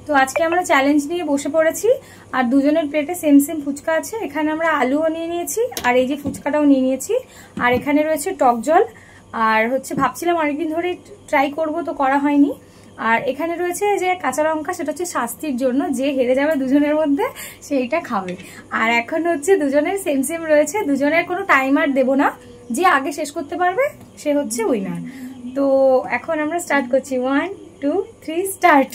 তো আজকে আমরা চ্যালেঞ্জ নিয়ে বসে পড়েছি আর দুজনের প্লেটে সেম সেম ফুচকা আছে। এখানে আমরা আলুও নিয়ে নিয়েছি আর এই যে ফুচকাটাও নিয়ে নিয়েছি, আর এখানে রয়েছে টক জল, আর হচ্ছে ভাবছিলাম অনেকদিন ধরে ট্রাই করব তো করা হয়নি। আর এখানে রয়েছে যে কাঁচা লঙ্কা, সেটা হচ্ছে শাস্তির জন্য, যে হেরে যাবে দুজনের মধ্যে সেইটা খাবে। আর এখন হচ্ছে দুজনের সেম সেম রয়েছে, দুজনের কোনো টাইমার দেব না, যে আগে শেষ করতে পারবে সে হচ্ছে উইনার। তো এখন আমরা স্টার্ট করছি, 1 2 3 স্টার্ট।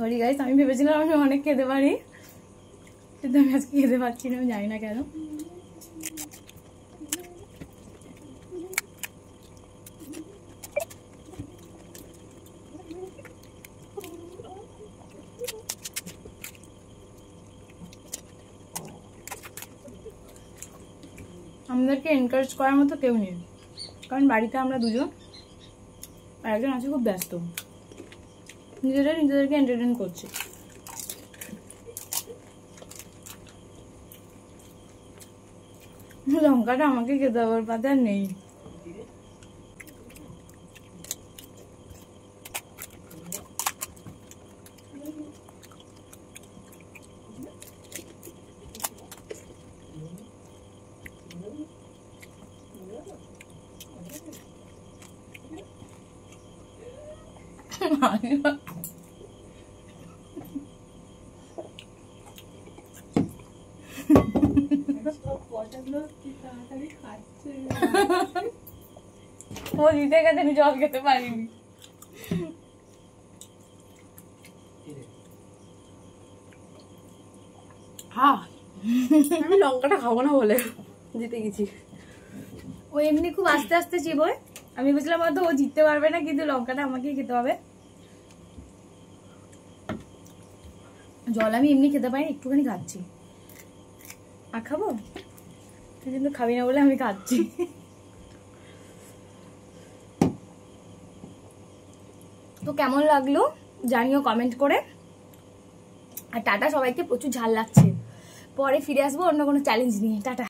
সরি গাইস, আমি ভেবেছিলাম আমি অনেক খেতে পারি, কিন্তু আমি আজকে খেতে পারছি না, আমি জানি না কেন। আমাদেরকে এনকারেজ করার মতো কেউ নেই, কারণ বাড়িতে আমরা দুজন আর একজন আছে খুব ব্যস্ত, নিজেদেরকে এন্টারটেইন করছে। লঙ্কাটা আমাকে খেতে হবে, পাতে আর নেই। ও জিতে গেছে, আমি জল খেতে পারিনি। আমি লঙ্কাটা খাবো না বলে জিতে গেছি। ও এমনি খুব আস্তে আস্তে চিবোয়, আমি বুঝলাম হয়তো ও জিততে পারবে না, কিন্তু লঙ্কাটা আমাকেই খেতে হবে। জল আমি এমনি খেতে পারি, একটুখানি খাচ্ছি। আর খাবো? তুই কিন্তু খাবি না বলে আমি খাচ্ছি। তো কেমন লাগলো জানিও কমেন্ট করে। আর টাটা সবাইকে, প্রচুর ঝাল লাগছে। পরে ফিরে আসবো অন্য কোনো চ্যালেঞ্জ নিয়ে। টাটা।